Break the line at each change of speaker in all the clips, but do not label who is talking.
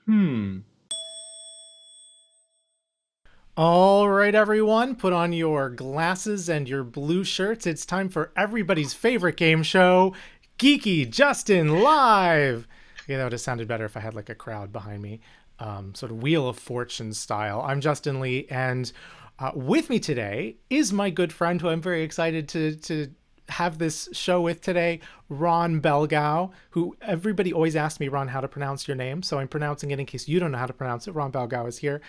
Hmm.
All right, everyone, put on your glasses and your blue shirts. It's time for everybody's favorite game show, Geeky Justin Live. You know, it sounded better if I had like a crowd behind me, sort of Wheel of Fortune style. I'm Justin Lee, and with me today is my good friend who I'm very excited to have this show with today, Ron Belgau, who everybody always asks me, Ron, how to pronounce your name. So I'm pronouncing it in case you don't know how to pronounce it. Ron Belgau is here.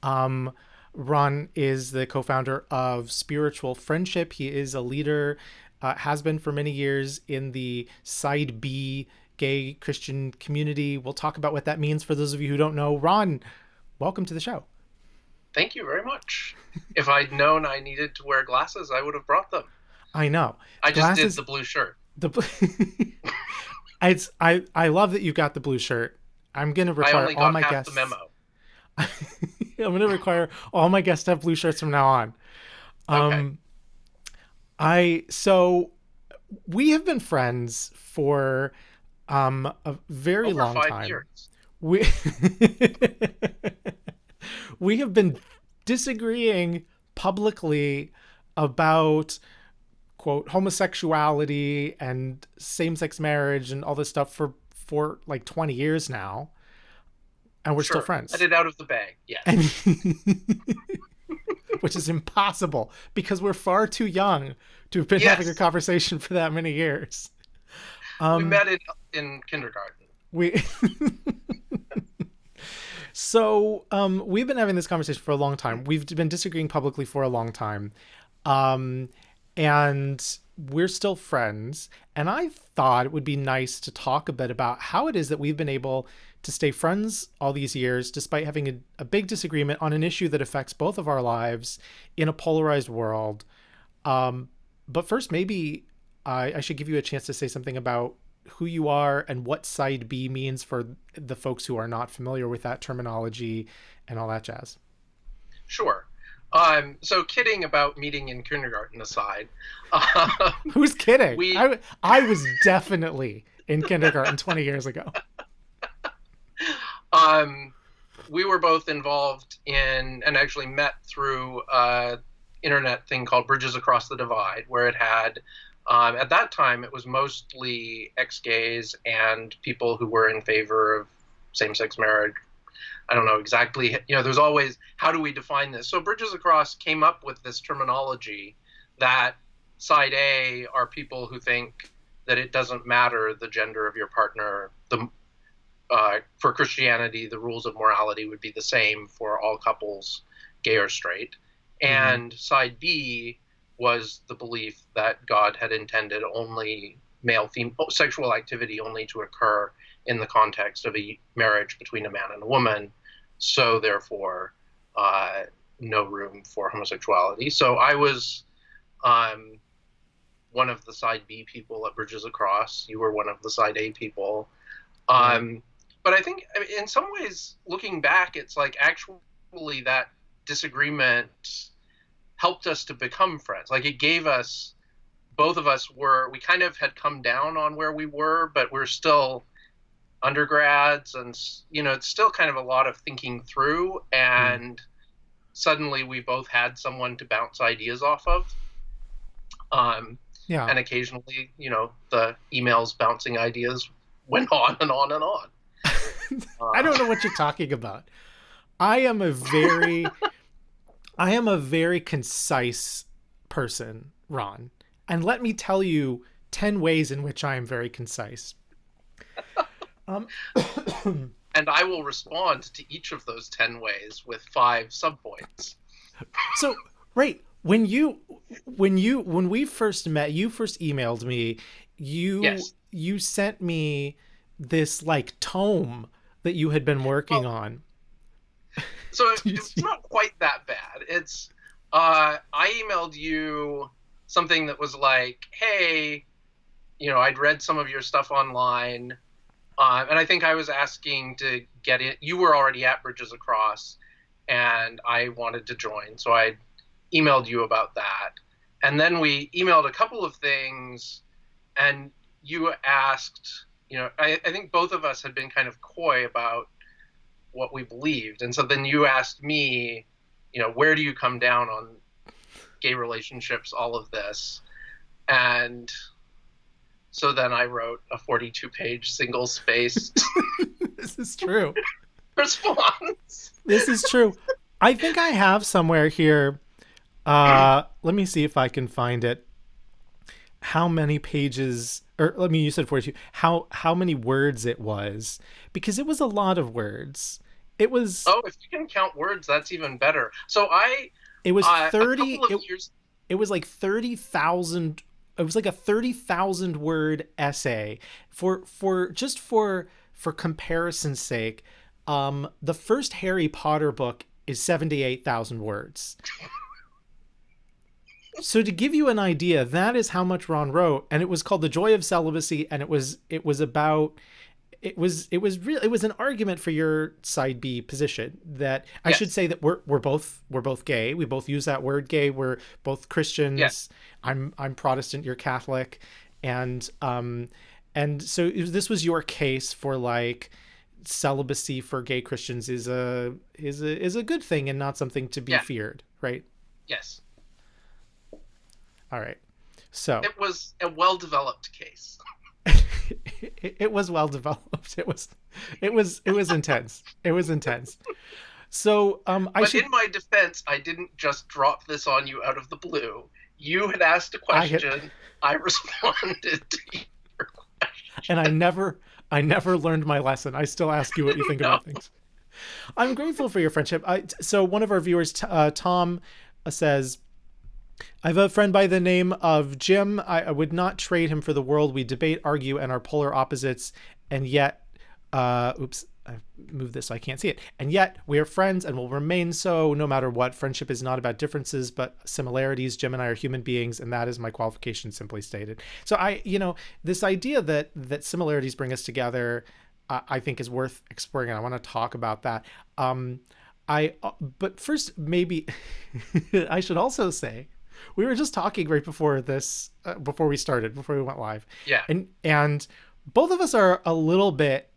Um, Ron is the co-founder of Spiritual Friendship. He is a leader, has been for many years in the Side B gay Christian community. We'll talk about what that means for those of you who don't know. Ron, welcome to the show.
Thank you very much. If I'd known I needed to wear glasses, I would have brought them.
I know
I just did
glasses.
the blue shirt.
The I love that you got the blue shirt. I'm gonna
I
require
only
all
got
my
half the
guests.
memo.
I'm gonna require all my guests to have blue shirts from now on.
Okay.
Um, I so we have been friends for a very
Over
long
five
time.
years.
We we have been disagreeing publicly about quote homosexuality and same-sex marriage and all this stuff for like 20 years now, and we're still
Sure. Let
friends.
it out of the bag.
And
Yes.
which is impossible because we're far too young to have been having a
Yes.
conversation for that many years.
We
Um,
met in kindergarten.
we we've been having this conversation for a long time. We've been disagreeing publicly for a long time, um, and we're still friends. And I thought it would be nice to talk a bit about how it is that we've been able to stay friends all these years, despite having a big disagreement on an issue that affects both of our lives in a polarized world. Um, but first, maybe I should give you a chance to say something about who you are and what side B means for the folks who are not familiar with that terminology and all that jazz.
Sure. So kidding about meeting in kindergarten aside, um,
Who's kidding?
we
I was definitely in kindergarten 20 years ago.
um, we were both involved in and actually met through internet thing called Bridges Across the Divide, where it had at that time it was mostly ex-gays and people who were in favor of same-sex marriage. I don't know exactly. There's always how do we define this? So Bridges Across came up with this terminology that side A are people who think that it doesn't matter the gender of your partner. For Christianity, the rules of morality would be the same for all couples, gay or straight.
Mm-hmm.
And side B was the belief that God had intended only male female sexual activity only to occur in the context of a marriage between a man and a woman. So therefore, uh, no room for homosexuality. So I was um, one of the side B people at Bridges Across. You were one of the side A people.
Right.
Um, but I think in some ways, looking back, it's like actually that disagreement helped us to become friends. Like it gave us, both of us we kind of had come down on where we were, but we're still undergrads and, it's still kind of a lot of thinking through.
Mm.
And suddenly we both had someone to bounce ideas off of. Um,
Yeah.
and occasionally, the emails bouncing ideas went on and on and on.
I
Uh,
don't know what you're talking about. I am a very I am a very concise person, Ron. And let me tell you 10 ways in which I am very concise. Um
and I will respond to each of those 10 ways with 5 subpoints.
so right, when we first met, you first emailed me, you
Yes.
you sent me this like tome that you had been working
Well,
on.
so it's not quite that bad. I emailed you something that was like, hey, I'd read some of your stuff online. And I think I was asking to get it. You were already at Bridges Across, and I wanted to join. So I emailed you about that. And then we emailed a couple of things, and you asked, I think both of us had been kind of coy about what we believed. And so then you asked me, where do you come down on gay relationships, all of this? And so then I wrote a 42-page single-spaced
This is true.
response.
This is true. I think I have somewhere here. Let me see if I can find it. How many pages, or let me, you said 42. How many words it was, because it was a lot of words. It was.
Oh, if you can count words, that's even better. So
It was
a
30.
couple of years.
It was like 30,000. It was like a 30,000 word essay for comparison's sake. The first Harry Potter book is 78,000 words. So to give you an idea, that is how much Ron wrote, and it was called The Joy of Celibacy, and it was an argument for your side B position, that I should say that we're both gay. We both use that word gay. We're both Christians.
Yes.
I'm Protestant, you're Catholic. And so this was your case for like celibacy for gay Christians is a good thing and not something to be feared, right?
Yes.
All right. So
it was a well-developed case.
It was well developed. It was intense. It was intense. So
in my defense, I didn't just drop this on you out of the blue. You had asked a question. I responded to your question.
And I never learned my lesson. I still ask you what you think about things. I'm grateful for your friendship. So one of our viewers, Tom, says, I have a friend by the name of Jim. I would not trade him for the world. We debate, argue, and are polar opposites. And yet, oops, I've moved this so I can't see it. And yet, we are friends and will remain so no matter what. Friendship is not about differences, but similarities. Jim and I are human beings, and that is my qualification, simply stated. So this idea that similarities bring us together, I think is worth exploring, and I want to talk about that. But first, maybe I should also say, we were just talking right before this, before we went live.
Yeah.
And both of us are a little bit,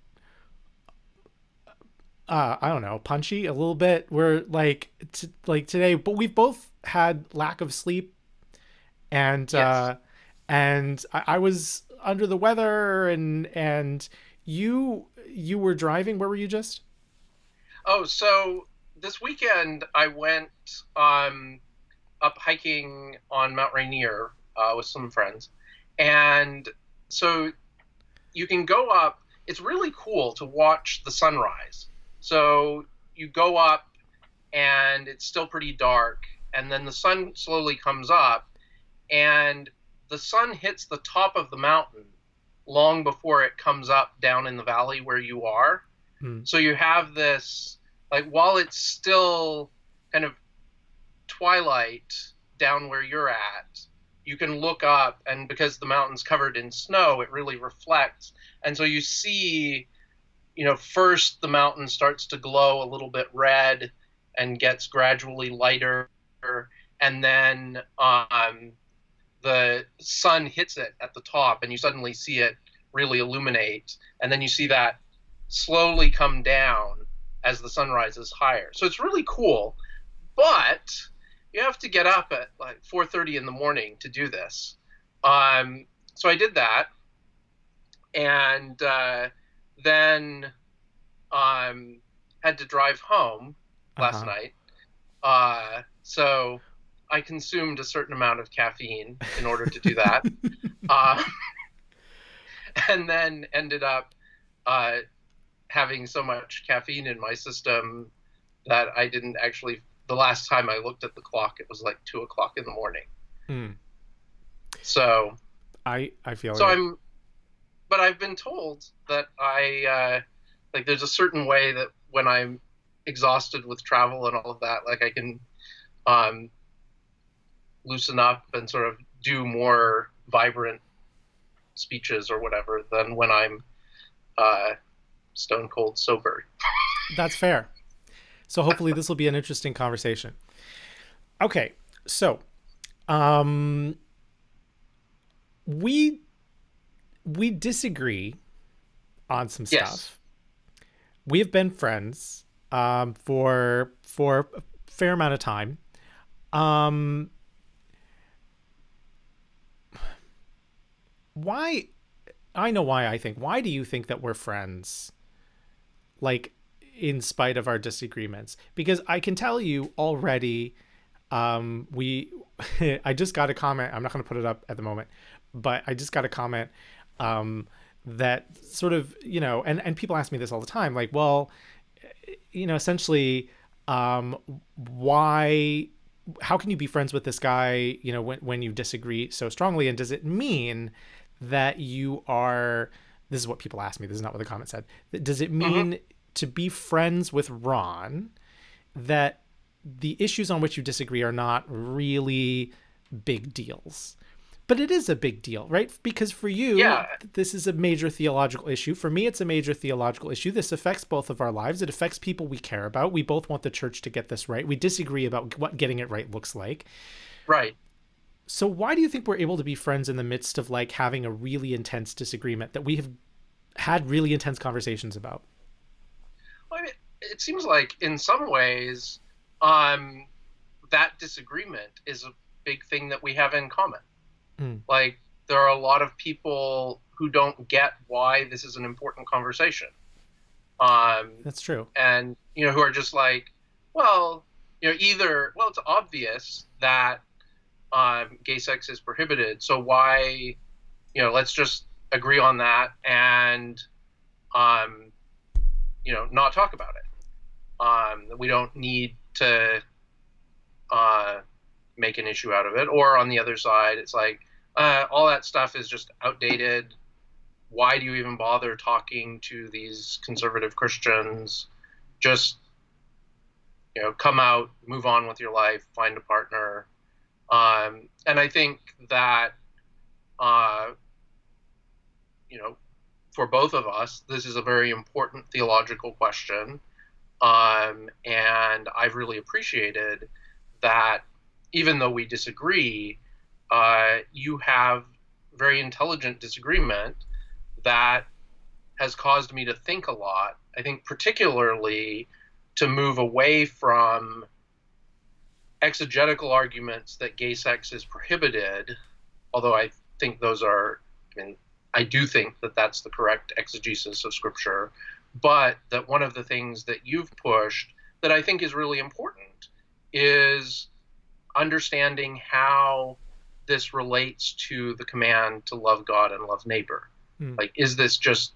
I don't know, punchy a little bit. We're like today, but we've both had lack of sleep, and I was under the weather, and you were driving. Where were you just?
Oh, so this weekend I went up hiking on Mount Rainier with some friends. And so you can go up. It's really cool to watch the sunrise. So you go up and it's still pretty dark. And then the sun slowly comes up and the sun hits the top of the mountain long before it comes up down in the valley where you are. So you have this, like, while it's still kind of twilight down where you're at, you can look up, and because the mountain's covered in snow, it really reflects. And so you see, first the mountain starts to glow a little bit red and gets gradually lighter, and then the sun hits it at the top and you suddenly see it really illuminate, and then you see that slowly come down as the sun rises higher. So it's really cool, but you have to get up at like 4:30 in the morning to do this. So I did that, and then had to drive home last night. So I consumed a certain amount of caffeine in order to do that, and then ended up having so much caffeine in my system that I didn't actually. The last time I looked at the clock, it was like 2:00 in the morning. So
I feel
so but I've been told that there's a certain way that when I'm exhausted with travel and all of that, like I can loosen up and sort of do more vibrant speeches or whatever than when I'm stone cold sober.
That's fair. So hopefully this will be an interesting conversation. Okay, so we disagree on some stuff.
Yes.
we have been friends for a fair amount of time. Um, why? I know why I think. Why do you think that we're friends? Like, in spite of our disagreements, because I can tell you already, we I just got a comment. I'm not going to put it up at the moment, but I just got a comment um, that sort of, and people ask me this all the time, like, well, essentially, um, why, how can you be friends with this guy, when you disagree so strongly? And does it mean that you are, this is what people ask me, this is not what the comment said. Does it
Hmm.
mean to be friends with Ron that the issues on which you disagree are not really big deals? But it is a big deal, right? Because for you,
Yeah,
this is a major theological issue. For me, it's a major theological issue. This affects both of our lives. It affects people we care about. We both want the church to get this right. We disagree about what getting it right looks like.
right.
So why do you think we're able to be friends in the midst of like having a really intense disagreement that we have had really intense conversations about?
Well, I mean, it seems like in some ways, um, that disagreement is a big thing that we have in common.
Mm,
Like, there are a lot of people who don't get why this is an important conversation.
that's true.
And, who are just like, well, either, well, it's obvious that gay sex is prohibited. So why, let's just agree on that and, um, not talk about it. We don't need to uh, make an issue out of it. Or on the other side, it's like, all that stuff is just outdated. Why do you even bother talking to these conservative Christians? Just, come out, move on with your life, find a partner. And I think that, uh, you know, for both of us, this is a very important theological question. And I've really appreciated that even though we disagree, you have very intelligent disagreement that has caused me to think a lot. I think, particularly, to move away from exegetical arguments that gay sex is prohibited, although I think those are, I mean, I do think that that's the correct exegesis of Scripture, but that one of the things that you've pushed that I think is really important is understanding how this relates to the command to love God and love neighbor.
Mm.
Like, is this just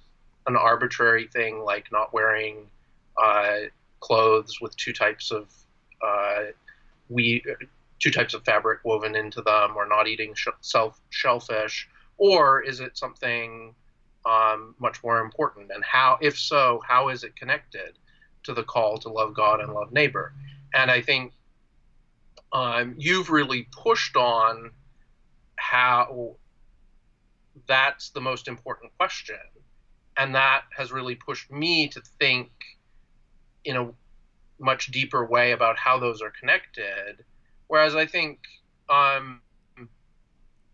an arbitrary thing, like not wearing uh, clothes with uh, we two types of fabric woven into them, or not eating shellfish, or is it something much more important? And how, if so, how is it connected to the call to love God and love neighbor? And I think you've really pushed on how that's the most important question. And that has really pushed me to think in a much deeper way about how those are connected. Whereas I think um,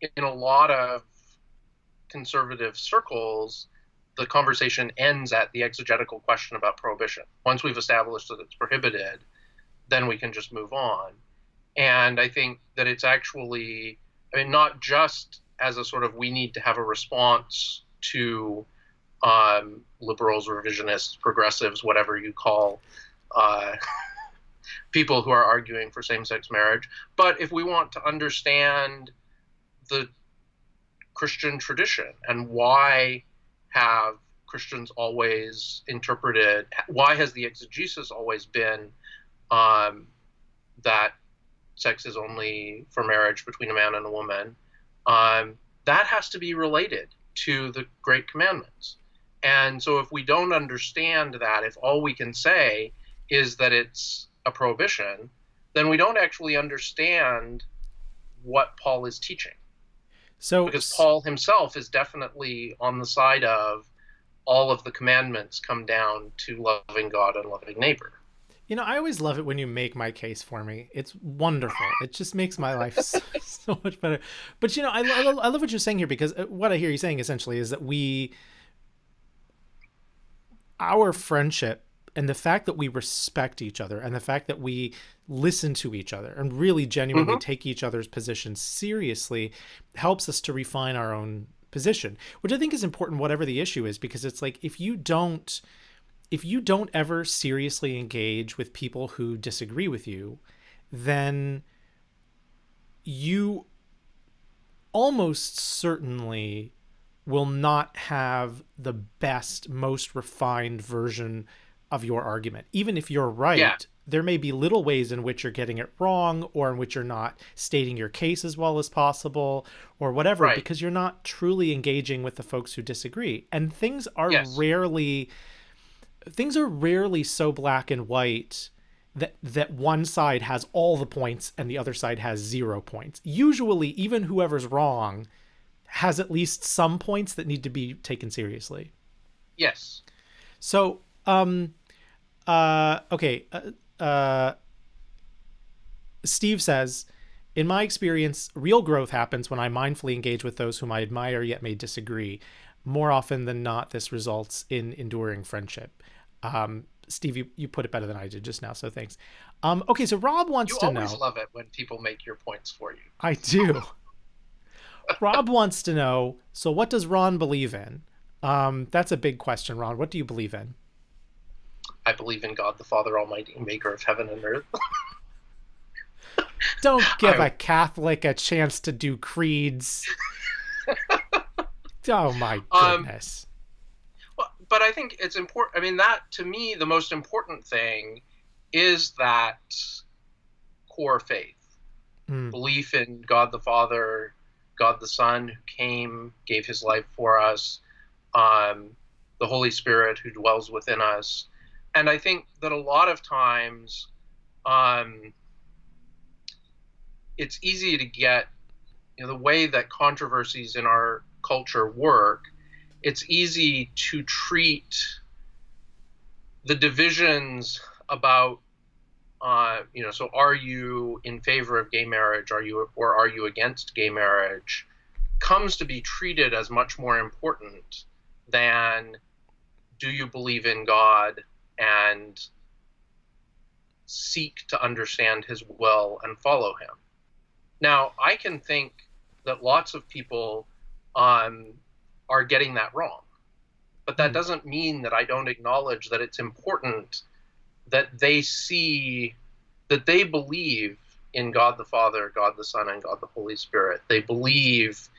in a lot of conservative circles, the conversation ends at the exegetical question about prohibition. Once we've established that it's prohibited, then we can just move on. And I think that it's actually, I mean, not just as a sort of we need to have a response to liberals, revisionists, progressives, whatever you call uh, people who are arguing for same-sex marriage, but if we want to understand the Christian tradition and why have Christians always interpreted, why has the exegesis always been that sex is only for marriage between a man and a woman, that has to be related to the Great Commandments. And so if we don't understand that, if all we can say is that it's a prohibition, then we don't actually understand what Paul is teaching.
So,
Because Paul himself is definitely on the side of all of the commandments come down to loving God and loving neighbor.
I always love it when you make my case for me. It's wonderful. It just makes my life so much better. But I love what you're saying here, because what I hear you saying essentially is that our friendship and the fact that we respect each other and the fact that we listen to each other and really genuinely
Mm-hmm.
take each other's positions seriously helps us to refine our own position, which I think is important whatever the issue is, because it's like if you don't ever seriously engage with people who disagree with you, then you almost certainly will not have the best, most refined version of your argument. Even if you're
Yeah.
right, there may be little ways in which you're getting it wrong or in which you're not stating your case as well as possible or whatever,
Right.
because you're not truly engaging with the folks who disagree. And
Yes.
things are rarely so black and white that one side has all the points and the other side has 0 points. Usually, even whoever's wrong has at least some points that need to be taken seriously.
Yes.
So, okay. Steve says, in my experience, real growth happens when I mindfully engage with those whom I admire yet may disagree. More often than not, this results in enduring friendship. Steve, you put it better than I did just now, so thanks. Okay, so Rob wants
You
to
always
know.
love it when people make your points for you.
I do. Rob wants to know, so what does Ron believe in? That's a big question, Ron. What do you believe in?
I believe in God the Father Almighty, maker of heaven and earth.
Don't give a Catholic a chance to do creeds. Oh my goodness.
But I think it's important. I mean, that to me, the most important thing is that core faith, belief in God the Father, God the Son, who came, gave his life for us, the Holy Spirit who dwells within us. And I think that a lot of times it's easy to get, the way that controversies in our culture work, it's easy to treat the divisions about, so are you in favor of gay marriage? Are you against gay marriage? Comes to be treated as much more important than do you believe in God and seek to understand his will and follow him. Now, I can think that lots of people are getting that wrong, but that doesn't mean that I don't acknowledge that it's important that they see, that they believe in God the Father, God the Son, and God the Holy Spirit. They believe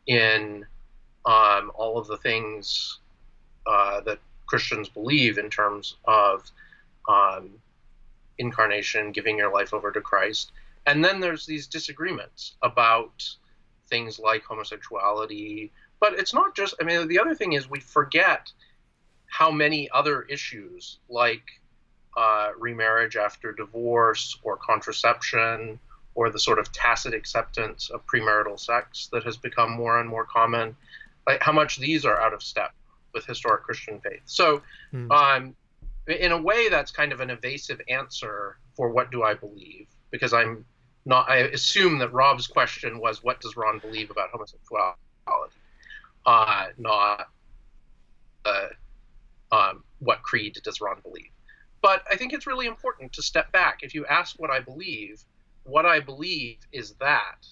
in all of the things that Christians believe in terms of incarnation, giving your life over to Christ. And then there's these disagreements about things like homosexuality. But it's not just, the other thing is we forget how many other issues like remarriage after divorce or contraception or the sort of tacit acceptance of premarital sex that has become more and more common, like how much these are out of step with historic Christian faith. So in a way, that's kind of an evasive answer for what do I believe, because I assume that Rob's question was, what does Ron believe about homosexuality? Not what creed does Ron believe. But I think it's really important to step back. If you ask what I believe is that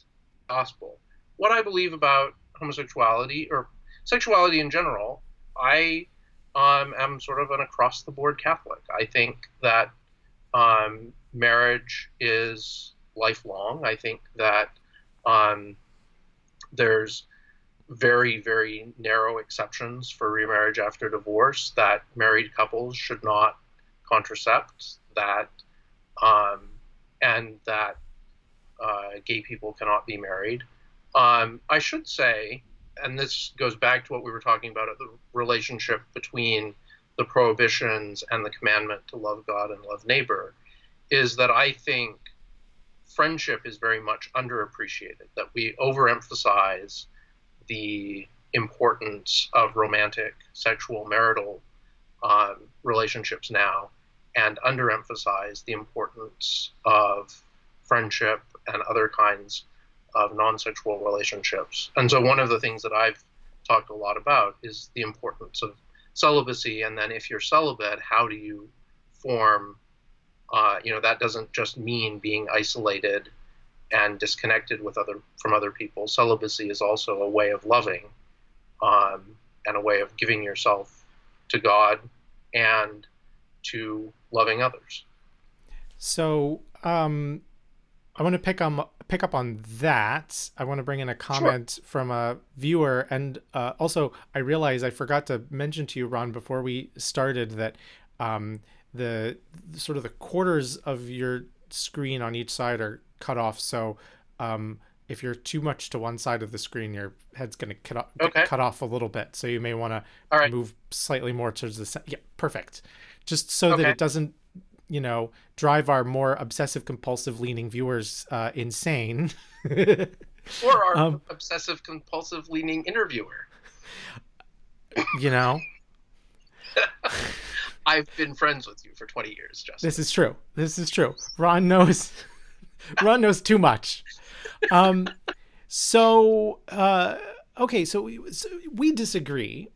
gospel. What I believe about homosexuality or sexuality in general, I am sort of an across-the-board Catholic. I think that marriage is lifelong. I think that there's very, very narrow exceptions for remarriage after divorce, that married couples should not contracept, that and that gay people cannot be married. I should say, and this goes back to what we were talking about, the relationship between the prohibitions and the commandment to love God and love neighbor, is that I think friendship is very much underappreciated, that we overemphasize the importance of romantic, sexual, marital relationships now, and underemphasize the importance of friendship and other kinds of non-sexual relationships. And so one of the things that I've talked a lot about is the importance of celibacy, and then if you're celibate, how do you form, that doesn't just mean being isolated and disconnected from other people. Celibacy is also a way of loving, and a way of giving yourself to God and to loving others.
So I want to pick up on that. I want to bring in a
Sure.
comment from a viewer, and also I realize I forgot to mention to you, Ron, before we started that the sort of the quarters of your screen on each side are cut off. So if you're too much to one side of the screen, your head's going to get
Okay.
cut off a little bit. So you may want to
All right.
move slightly more towards the center. Yeah, perfect. Just so that
Okay.
it doesn't, drive our more obsessive compulsive leaning viewers insane.
Or our
um,
obsessive compulsive leaning interviewer.
you know,
I've been friends with you for 20 years, Justin.
this is true. This is true. Ron knows. Ron knows too much. Um, so okay, so we disagree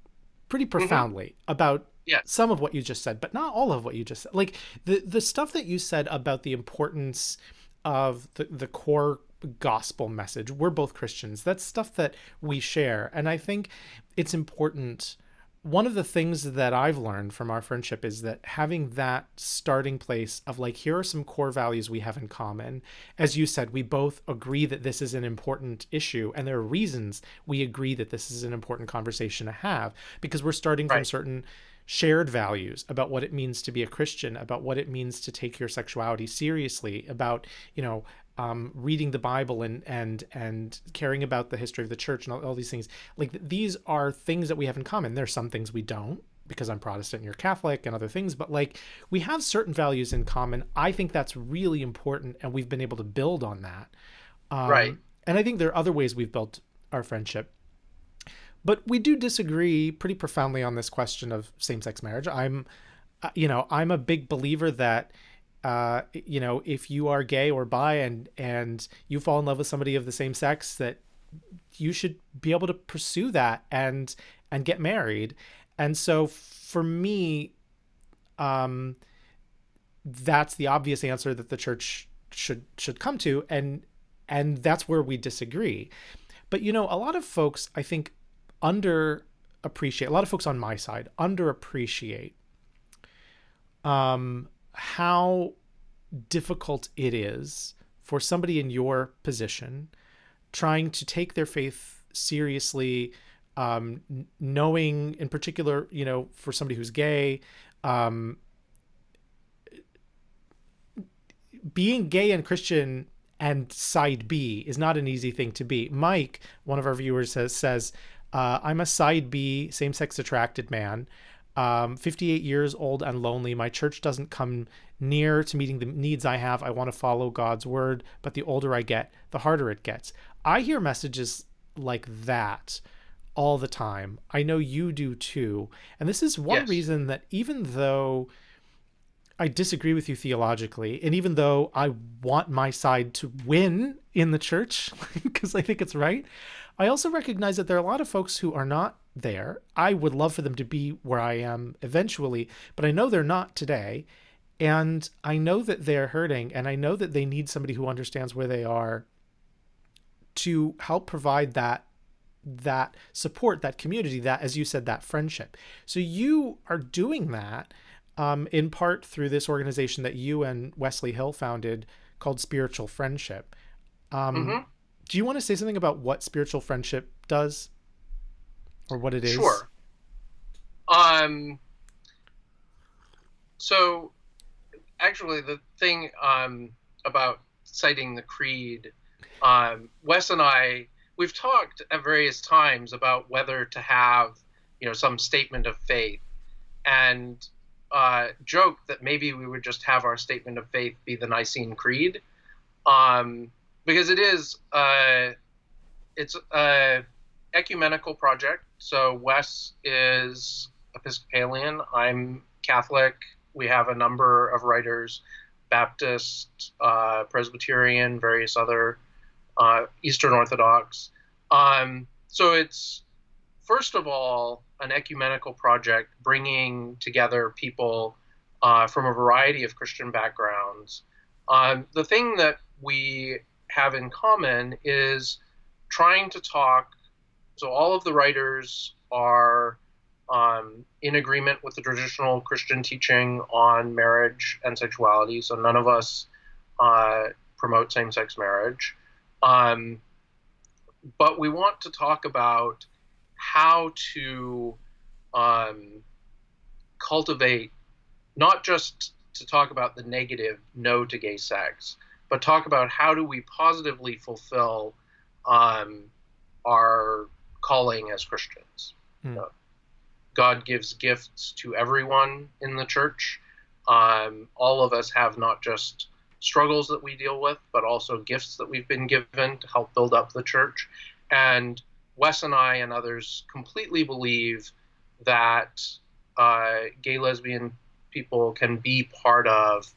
pretty
Hmm.
profoundly about
Yes.
some of what you just said, but not all of what you just said. Like the stuff that you said about the importance of the core gospel message. We're both Christians. That's stuff that we share. And I think it's important. One of the things that I've learned from our friendship is that having that starting place of like, here are some core values we have in common. As you said, we both agree that this is an important issue, and there are reasons we agree that this is an important conversation to have because we're starting from
Right.
certain shared values about what it means to be a Christian, about what it means to take your sexuality seriously, about reading the Bible and caring about the history of the church and all these things. Like these are things that we have in common. There's some things we don't because I'm Protestant and you're Catholic and other things, but like we have certain values in common. I think that's really important, and we've been able to build on that.
Right.
And I think there are other ways we've built our friendship, but we do disagree pretty profoundly on this question of same-sex marriage. I'm a big believer that if you are gay or bi and you fall in love with somebody of the same sex, that you should be able to pursue that and get married. And so for me, that's the obvious answer that the church should come to, and that's where we disagree. But a lot of folks, I think, underappreciate. A lot of folks on my side underappreciate how difficult it is for somebody in your position trying to take their faith seriously, knowing in particular, for somebody who's gay, being gay and Christian and side B is not an easy thing to be. Mike, one of our viewers, says I'm a side B, same-sex attracted man, 58 years old and lonely. My church doesn't come near to meeting the needs I have. I want to follow God's word, but the older I get, the harder it gets. I hear messages like that all the time. I know you do too. And this is one
Yes.
reason that even though I disagree with you theologically, and even though I want my side to win in the church, because I think it's right, I also recognize that there are a lot of folks who are not there. I would love for them to be where I am eventually, but I know they're not today. And I know that they're hurting, and I know that they need somebody who understands where they are to help provide that support, that community, that, as you said, that friendship. So you are doing that in part through this organization that you and Wesley Hill founded called Spiritual Friendship.
Hmm.
Do you want to say something about what spiritual friendship does or what it is?
Sure. Um, so actually, the thing about citing the creed, Wes and we've talked at various times about whether to have, some statement of faith, and joked that maybe we would just have our statement of faith be the Nicene Creed, because it's a ecumenical project. So Wes is Episcopalian, I'm Catholic. We have a number of writers, Baptist, Presbyterian, various other Eastern Orthodox. So it's, first of all, an ecumenical project bringing together people from a variety of Christian backgrounds. The thing that we have in common is trying to talk. So all of the writers are in agreement with the traditional Christian teaching on marriage and sexuality. So none of us promote same-sex marriage. But we want to talk about how to cultivate, not just to talk about the negative no to gay sex, but talk about how do we positively fulfill our calling as Christians. God gives gifts to everyone in the church. All of us have not just struggles that we deal with, but also gifts that we've been given to help build up the church. And Wes and I and others completely believe that gay, lesbian people can be part of,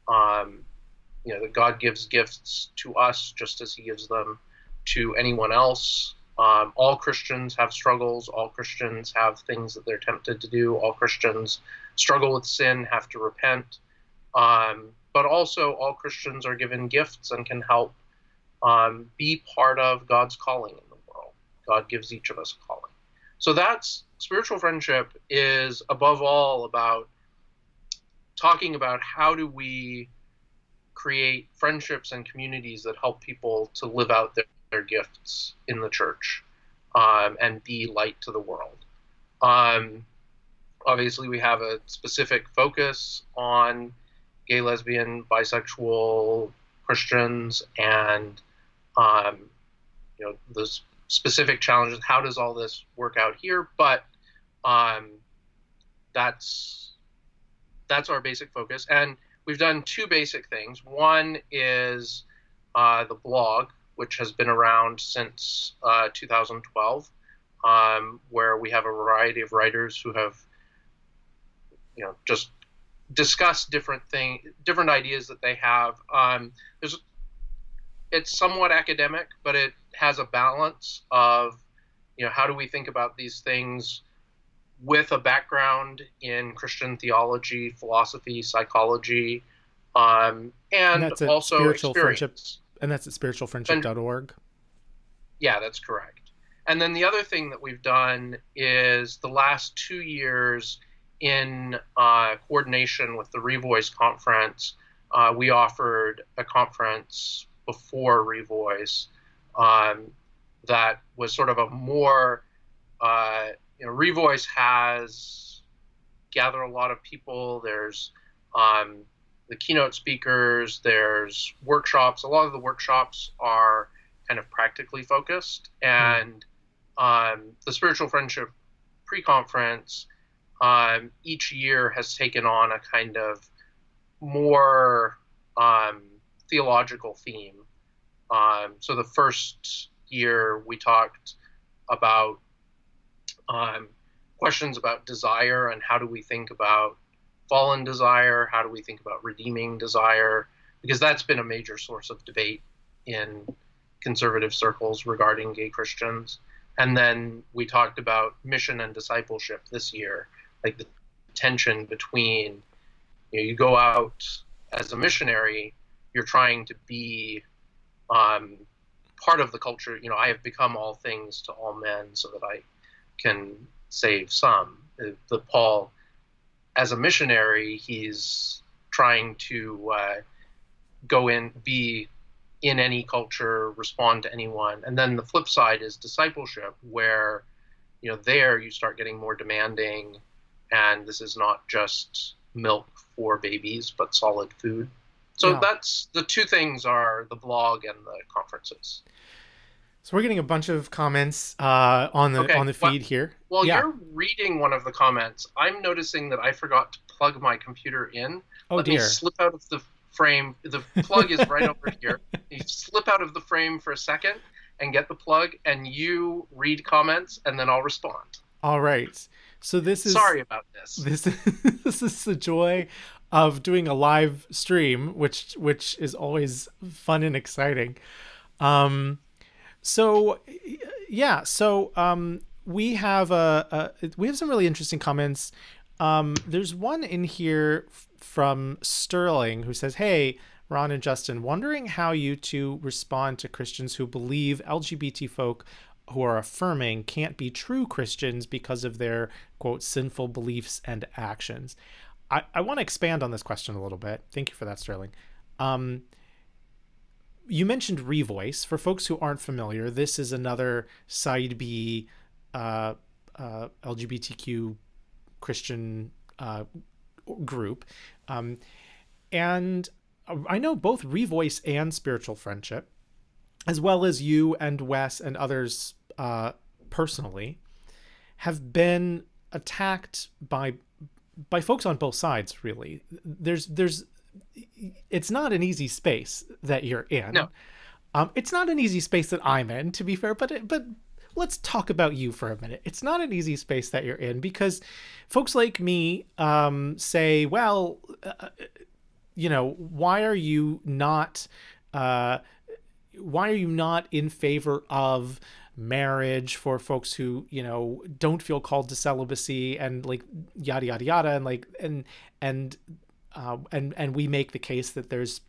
that God gives gifts to us just as he gives them to anyone else. All Christians have struggles. All Christians have things that they're tempted to do. All Christians struggle with sin, have to repent. But also all Christians are given gifts and can help be part of God's calling in the world. God gives each of us a calling. So that's spiritual friendship is above all about talking about how do we create friendships and communities that help people to live out their gifts in the church and be light to the world. Obviously, we have a specific focus on gay, lesbian, bisexual Christians and the specific challenges. How does all this work out here? But that's our basic focus. And we've done two basic things. One is the blog, which has been around since 2012, where we have a variety of writers who have, just discussed different ideas that they have. It's somewhat academic, but it has a balance of, how do we think about these things with a background in Christian theology, philosophy, psychology, and
that's
also
spiritual
experience.
friendship, and that's at spiritualfriendship.org.
Yeah, that's correct. And then the other thing that we've done is the last 2 years in coordination with the Revoice conference, we offered a conference before Revoice that was sort of a more, Revoice has gathered a lot of people. There's the keynote speakers, there's workshops. A lot of the workshops are kind of practically focused. And the Spiritual Friendship pre-conference each year has taken on a kind of more theological theme. So the first year we talked about questions about desire and how do we think about fallen desire, how do we think about redeeming desire, because that's been a major source of debate in conservative circles regarding gay Christians. And then we talked about mission and discipleship this year, like the tension between, you go out as a missionary, you're trying to be part of the culture. I have become all things to all men so that I can save some. The Paul, as a missionary, he's trying to go in, be in any culture, respond to anyone. And then the flip side is discipleship, where, there you start getting more demanding, and this is not just milk for babies, but solid food. So that's the two things are the blog and the conferences.
So we're getting a bunch of comments on the feed here.
Well, you're reading one of the comments. I'm noticing that I forgot to plug my computer in.
Let me
slip out of the frame. The plug is right over here. You slip out of the frame for a second and get the plug, and you read comments, and then I'll respond.
All right. So this is...
Sorry about this.
This is the joy of doing a live stream, which is always fun and exciting. So we have we have some really interesting comments. There's one in here from Sterling, who says, "Hey, Ron and Justin, wondering how you two respond to Christians who believe LGBT folk who are affirming can't be true Christians because of their, quote, sinful beliefs and actions." I want to expand on this question a little bit. Thank you for that, Sterling. You mentioned revoice. For folks who aren't familiar, this is another side B LGBTQ Christian group. And I know both Revoice and Spiritual Friendship, as well as you and Wes and others personally, have been attacked by folks on both sides, really. It's not an easy space that you're in.
No.
It's not an easy space that I'm in, to be fair, but let's talk about you for a minute. It's not an easy space that you're in because folks like me say, well, why are you not in favor of marriage for folks who, don't feel called to celibacy and like yada, yada, yada. And we make the case that there's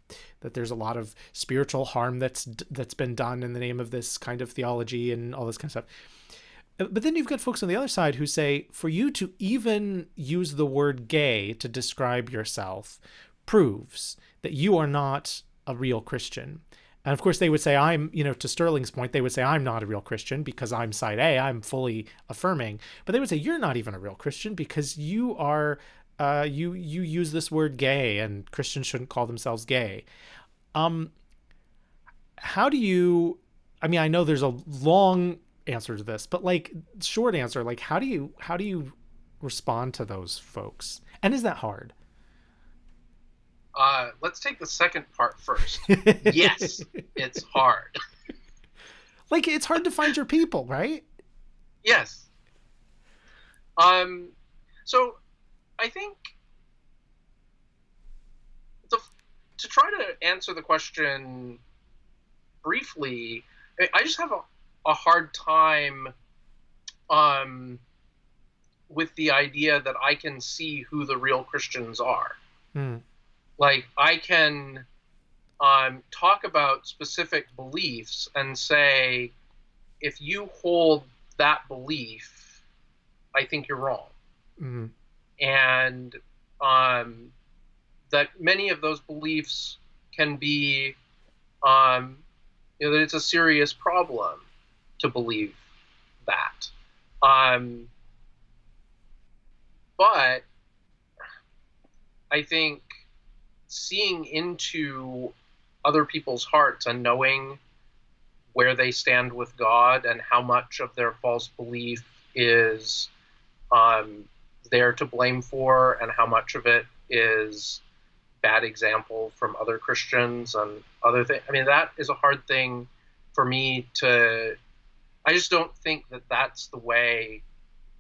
a lot of spiritual harm that's been done in the name of this kind of theology and all this kind of stuff. But then you've got folks on the other side who say, for you to even use the word gay to describe yourself proves that you are not a real Christian. And of course they would say, to Sterling's point, they would say, I'm not a real Christian because I'm side A, I'm fully affirming. But they would say, you're not even a real Christian because you are, you use this word gay and Christians shouldn't call themselves gay. How do you, I know there's a long answer to this, but like short answer, like how do you respond to those folks? And is that hard?
Let's take the second part first. Yes, it's hard.
Like it's hard to find your people, right?
Yes. So I think to try to answer the question briefly, I just have a hard time with the idea that I can see who the real Christians are. Like I can talk about specific beliefs and say, if you hold that belief, I think you're wrong. Mm-hmm. And that many of those beliefs can be, that it's a serious problem to believe that. But I think seeing into other people's hearts and knowing where they stand with God and how much of their false belief is they're to blame for and how much of it is bad example from other Christians and other things. That is a hard thing for me to, I just don't think that that's the way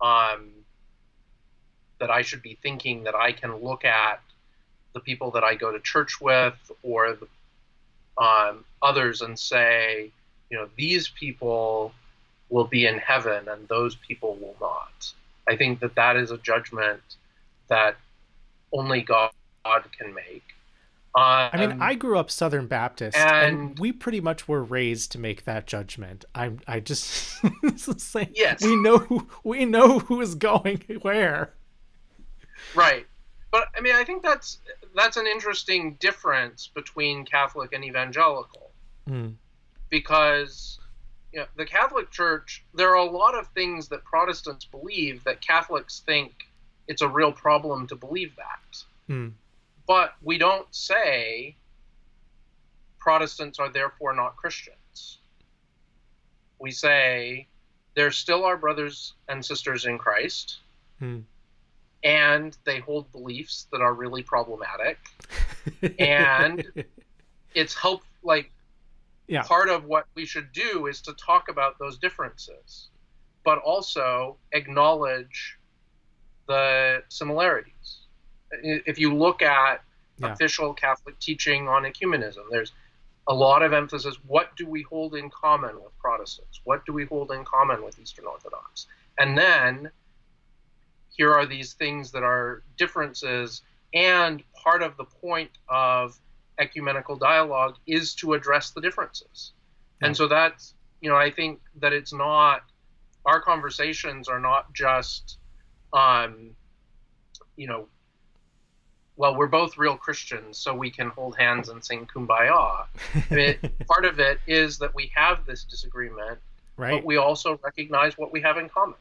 that I should be thinking, that I can look at the people that I go to church with or the, others and say, these people will be in heaven and those people will not. I think that that is a judgment that only God can make.
I grew up Southern Baptist, and we pretty much were raised to make that judgment. I just saying,
yes,
we know who is going where.
Right. But I think that's an interesting difference between Catholic and evangelical. Because the Catholic Church, there are a lot of things that Protestants believe that Catholics think it's a real problem to believe that. But we don't say Protestants are therefore not Christians. We say they're still our brothers and sisters in Christ. And they hold beliefs that are really problematic. And it's part of what we should do is to talk about those differences, but also acknowledge the similarities. If you look at official Catholic teaching on ecumenism, there's a lot of emphasis. What do we hold in common with Protestants? What do we hold in common with Eastern Orthodox? And then here are these things that are differences, And part of the point of ecumenical dialogue is to address the differences.
Yeah.
And so that's, I think that it's not, our conversations are not just, um, you know, well, we're both real Christians, so we can hold hands and sing Kumbaya. I mean, part of it is that we have this disagreement, but
Right.
we also recognize what we have in common.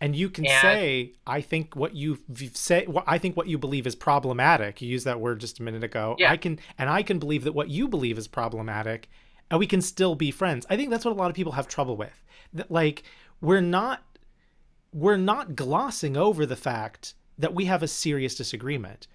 And you can
And
say, I think what you say, I think what you believe is problematic. You used that word just a minute ago.
yeah,
I can believe that what you believe is problematic, and we can still be friends. I think that's what a lot of people have trouble with. That, like, we're not glossing over the fact that we have a serious disagreement,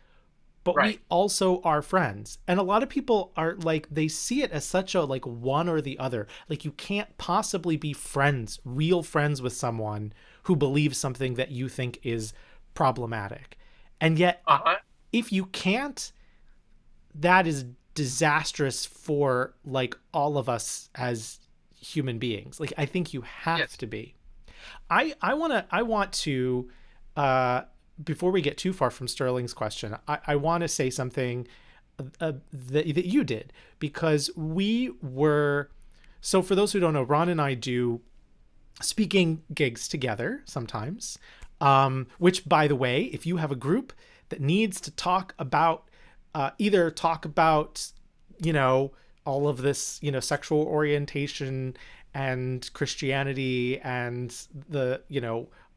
but we
right.
also are friends. And a lot of people are like, they see it as such a, like, one or the other. Like, you can't possibly be friends, real friends with someone who believes something that you think is problematic. And yet,
Uh-huh.
if you can't, that is disastrous for, like, all of us as human beings. Like, I think you have
Yes.
to be. I want to before we get too far from Sterling's question, I want to say something that you did, because we were, so for those who don't know, Ron and I do speaking gigs together sometimes, which, by the way, if you have a group that needs to talk about either talk about, all of this, sexual orientation and Christianity and the,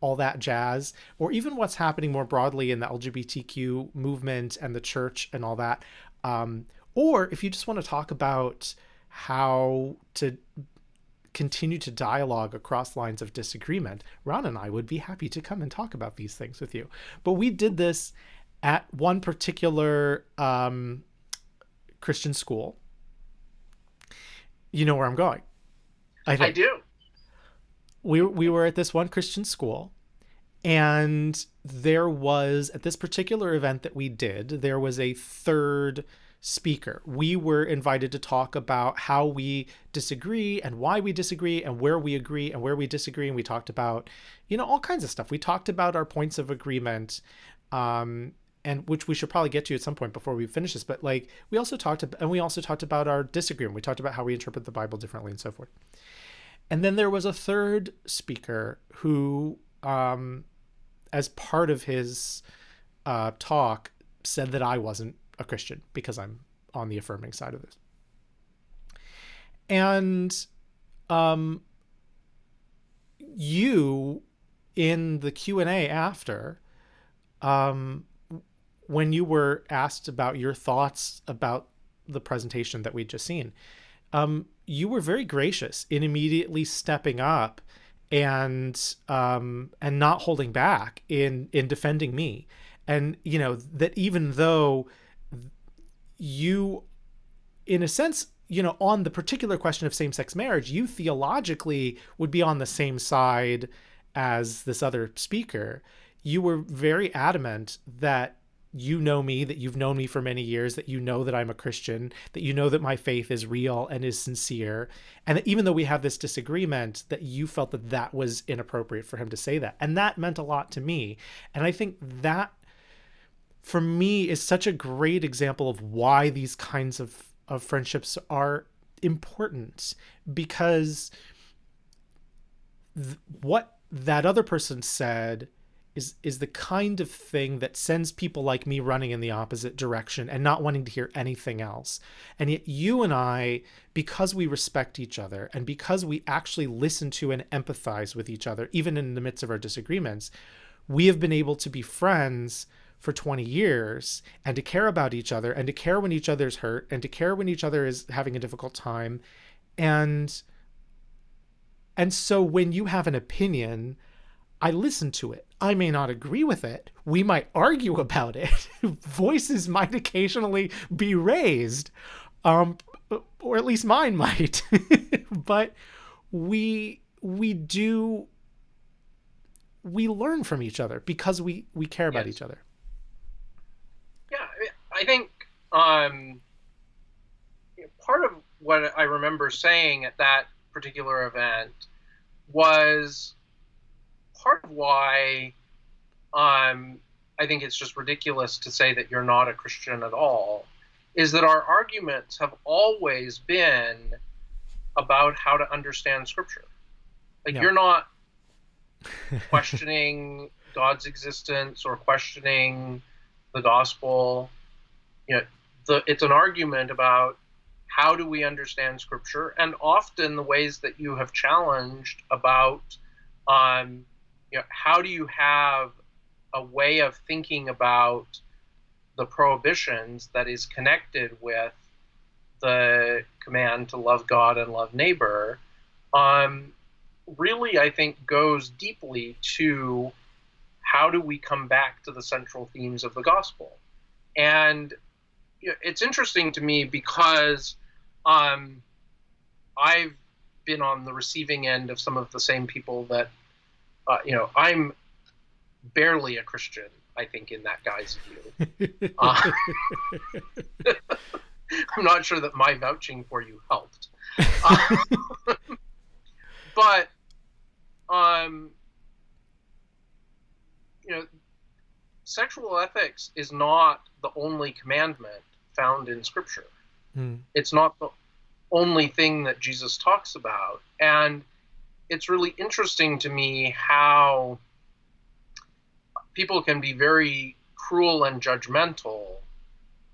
all that jazz, or even what's happening more broadly in the LGBTQ movement and the church and all that. Or if you just want to talk about how to continue to dialogue across lines of disagreement, Ron and I would be happy to come and talk about these things with you. But we did this at one particular Christian school. You know where I'm going, I
I
think.
do.
We were at this one Christian school, and there was, at this particular event that we did, there was a third speaker. We were invited to talk about how we disagree and why we disagree and where we agree and where we disagree. And we talked about, all kinds of stuff. We talked about our points of agreement, and which we should probably get to at some point before we finish this. But, like, we also talked about our disagreement. We talked about how we interpret the Bible differently and so forth. And then there was a third speaker who, as part of his talk, said that I wasn't a Christian because I'm on the affirming side of this. And you, in the Q&A after, when you were asked about your thoughts about the presentation that we'd just seen, you were very gracious in immediately stepping up and not holding back in defending me. And, that even though you, in a sense, on the particular question of same-sex marriage, you theologically would be on the same side as this other speaker, you were very adamant that you know me, that you've known me for many years, that you know that I'm a Christian, that you know that my faith is real and is sincere, and that even though we have this disagreement, that you felt that that was inappropriate for him to say that. And that meant a lot to me. And I think that, for me, is such a great example of why these kinds of friendships are important, because what that other person said is the kind of thing that sends people like me running in the opposite direction and not wanting to hear anything else. And yet you and I, because we respect each other and because we actually listen to and empathize with each other, even in the midst of our disagreements, we have been able to be friends for 20 years and to care about each other and to care when each other's hurt and to care when each other is having a difficult time. And so when you have an opinion, I listen to it. I may not agree with it. We might argue about it. Voices might occasionally be raised, or at least mine might. But we learn from each other because we care about
Yes.
each other.
Yeah, I think part of what I remember saying at that particular event was part of why I I think it's just ridiculous to say that you're not a Christian at all, is that our arguments have always been about how to understand Scripture. Like,
Yeah.
you're not questioning God's existence or questioning the gospel. It's an argument about how do we understand Scripture, and often the ways that you have challenged about, how do you have a way of thinking about the prohibitions that is connected with the command to love God and love neighbor, really, I think, goes deeply to how do we come back to the central themes of the gospel. And it's interesting to me because I've been on the receiving end of some of the same people that, I'm barely a Christian, I think, in that guy's view. I'm not sure that my vouching for you helped. But, sexual ethics is not the only commandment found in Scripture. It's not the only thing that Jesus talks about. And it's really interesting to me how people can be very cruel and judgmental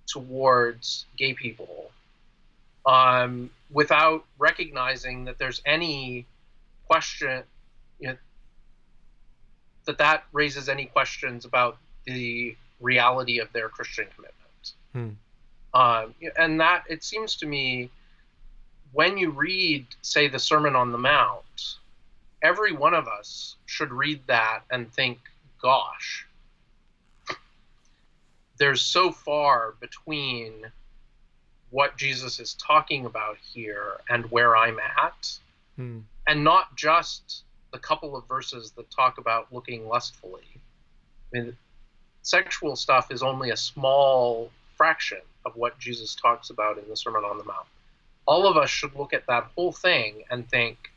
towards gay people without recognizing that there's any question, that raises any questions about the reality of their Christian commitment. And that, it seems to me, when you read, say, the Sermon on the Mount, every one of us should read that and think, gosh, there's so far between what Jesus is talking about here and where I'm at, and not just the couple of verses that talk about looking lustfully. I mean, sexual stuff is only a small fraction of what Jesus talks about in the Sermon on the Mount. All of us should look at that whole thing and think,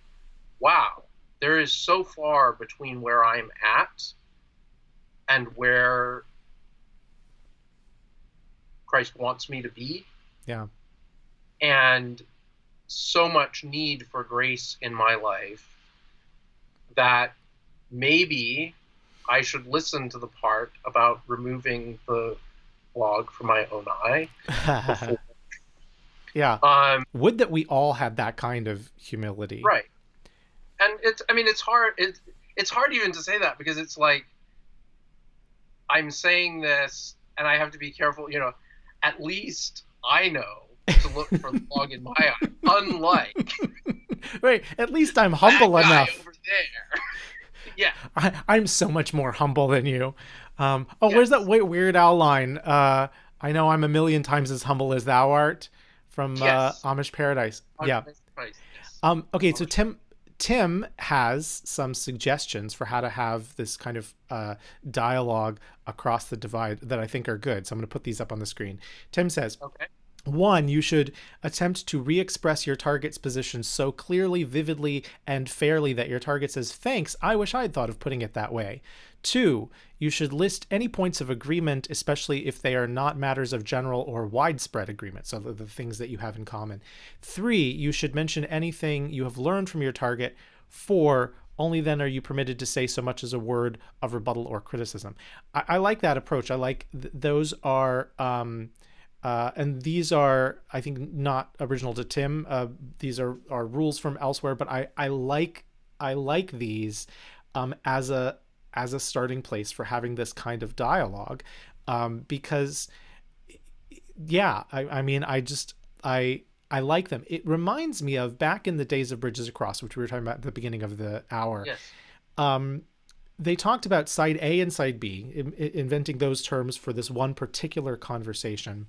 wow, there is so far between where I'm at and where Christ wants me to be.
Yeah.
And so much need for grace in my life that maybe I should listen to the part about removing the log from my own eye.
Yeah. Would that we all had that kind of humility.
Right. And it's hard. It's hard even to say that, because it's like, I'm saying this and I have to be careful, at least I know to look for the log in my eye, unlike
right. At least I'm humble
that guy
enough
over there. Yeah.
I'm so much more humble than you. Where's that Weird Al line? I know I'm a million times as humble as thou art, from Amish Paradise. Yeah.
Yes.
Okay, so Tim has some suggestions for how to have this kind of dialogue across the divide that I think are good. So I'm going to put these up on the screen. Tim says,
okay.
1, you should attempt to re-express your target's position so clearly, vividly, and fairly that your target says, thanks, I wish I'd thought of putting it that way. 2, you should list any points of agreement, especially if they are not matters of general or widespread agreement, so the things that you have in common. 3, you should mention anything you have learned from your target. 4, only then are you permitted to say so much as a word of rebuttal or criticism. I like that approach. I like those are... and these are, I think, not original to Tim. These are rules from elsewhere, but I like these as a starting place for having this kind of dialogue, because, yeah, I like them. It reminds me of back in the days of Bridges Across, which we were talking about at the beginning of the hour.
Yes.
They talked about side A and side B, inventing those terms for this one particular conversation.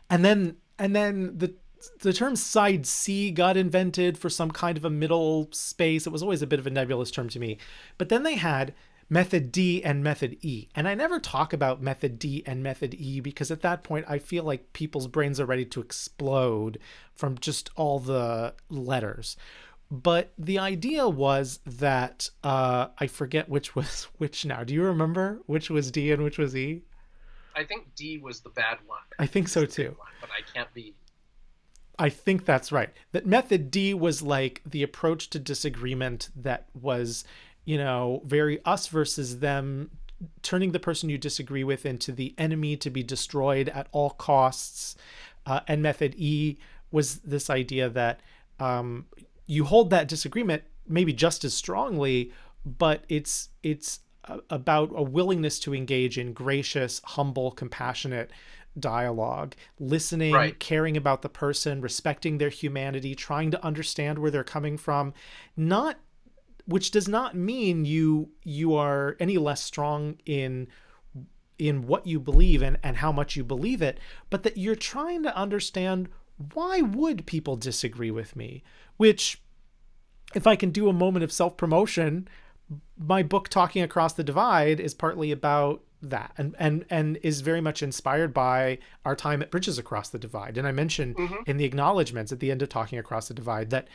And then the term side C got invented for some kind of a middle space. It was always a bit of a nebulous term to me. But then they had method D and method E. And I never talk about method D and method E because at that point I feel like people's brains are ready to explode from just all the letters. But the idea was that I forget which was which now. Do you remember which was D and which was E?
I think D was the bad one.
I think
Was
so
the good
too.
one, but I can't be.
I think that's right. That method D was like the approach to disagreement that was, very us versus them, turning the person you disagree with into the enemy to be destroyed at all costs. And method E was this idea that you hold that disagreement maybe just as strongly, but it's about a willingness to engage in gracious, humble, compassionate dialogue, listening,
Right.
caring about the person, respecting their humanity, trying to understand where they're coming from, not which does not mean you are any less strong in what you believe and how much you believe it, but that you're trying to understand why would people disagree with me, which, if I can do a moment of self-promotion, my book Talking Across the Divide is partly about that, and is very much inspired by our time at Bridges Across the Divide. And I mentioned
Hmm.
in the acknowledgments at the end of Talking Across the Divide that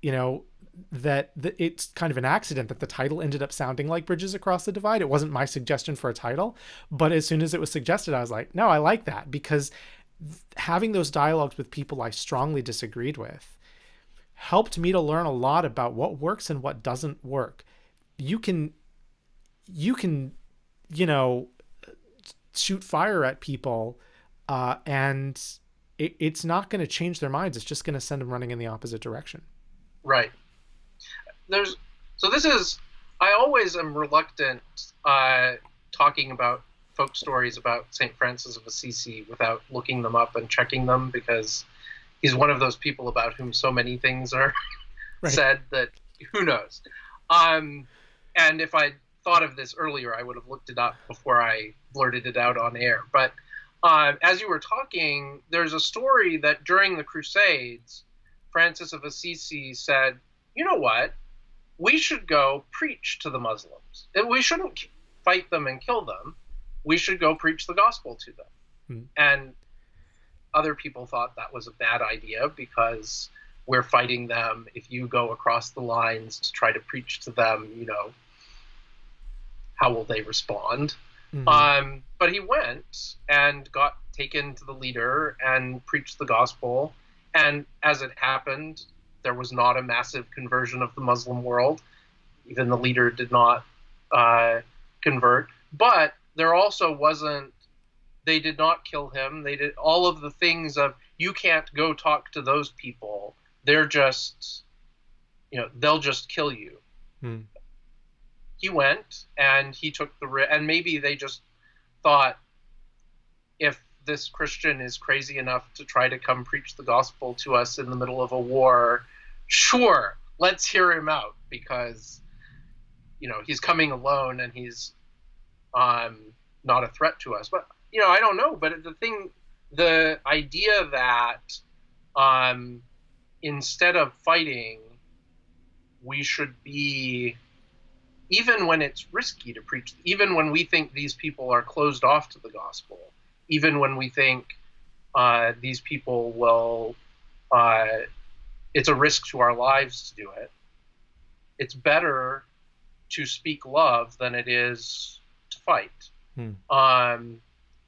you know that it's kind of an accident that the title ended up sounding like Bridges Across the Divide. It wasn't my suggestion for a title, but as soon as it was suggested, I was like, no, I like that, because having those dialogues with people I strongly disagreed with helped me to learn a lot about what works and what doesn't work. You can you know shoot fire at people, and it's not going to change their minds. It's just going to send them running in the opposite direction.
Right. There's so this is I always am reluctant talking about folk stories about St. Francis of Assisi without looking them up and checking them, because he's one of those people about whom so many things are
Right.
said that who knows. And if I thought of this earlier, I would have looked it up before I blurted it out on air. But as you were talking, there's a story that during the Crusades, Francis of Assisi said, you know what? We should go preach to the Muslims. And we shouldn't fight them and kill them. We should go preach the gospel to them.
Hmm.
And other people thought that was a bad idea because we're fighting them. If you go across the lines to try to preach to them, how will they respond?
Mm-hmm.
But he went and got taken to the leader and preached the gospel. And as it happened, there was not a massive conversion of the Muslim world. Even the leader did not convert. But there also wasn't, they did not kill him. They did all of the things of, you can't go talk to those people. They're just, they'll just kill you.
Hmm.
He went and he took the risk, and maybe they just thought, if this Christian is crazy enough to try to come preach the gospel to us in the middle of a war, sure, let's hear him out, because he's coming alone and he's not a threat to us. But I don't know. But the idea that instead of fighting, we should be, even when it's risky to preach, even when we think these people are closed off to the gospel, even when we think these people will, it's a risk to our lives to do it, it's better to speak love than it is to fight.
Hmm.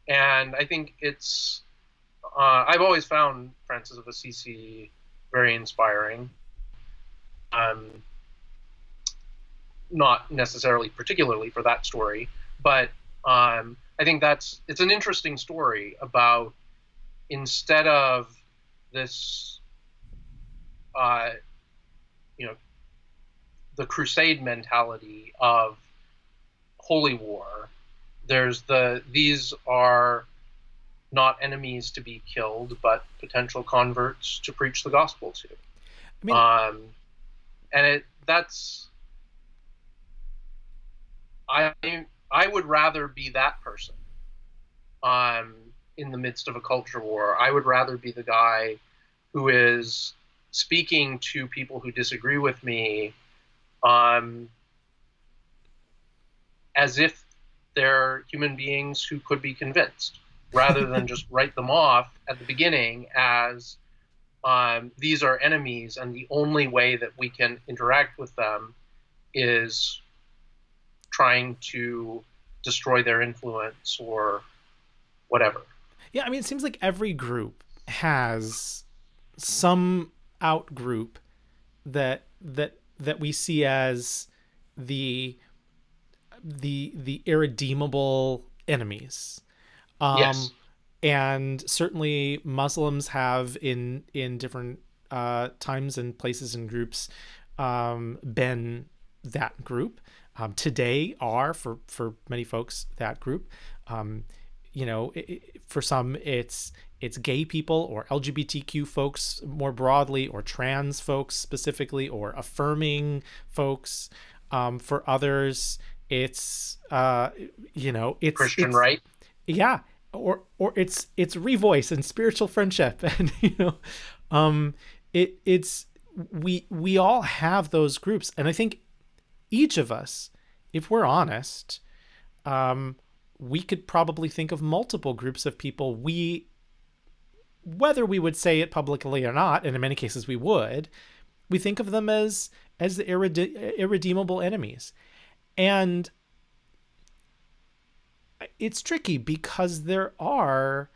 And I think it's, I've always found Francis of Assisi very inspiring. Not necessarily particularly for that story, but I think it's an interesting story about, instead of this, the crusade mentality of holy war, these are not enemies to be killed, but potential converts to preach the gospel to.
I mean,
And that's, I would rather be that person in the midst of a culture war. I would rather be the guy who is speaking to people who disagree with me as if they're human beings who could be convinced, rather than just write them off at the beginning as these are enemies, and the only way that we can interact with them is trying to destroy their influence or whatever.
Yeah, I mean, it seems like every group has some out group that we see as the the irredeemable enemies. Um,
Yes.
and certainly Muslims have in different times and places and groups been that group. Today are for many folks that group. Um, for some it's gay people or LGBTQ folks more broadly, or trans folks specifically, or affirming folks. For others, it's
Christian
it's
right.
yeah, or it's revoice and spiritual friendship, and um, it's we all have those groups, and I think each of us, if we're honest, um, we could probably think of multiple groups of people whether we would say it publicly or not, and in many cases we think of them as the irredeemable enemies. And it's tricky because there are,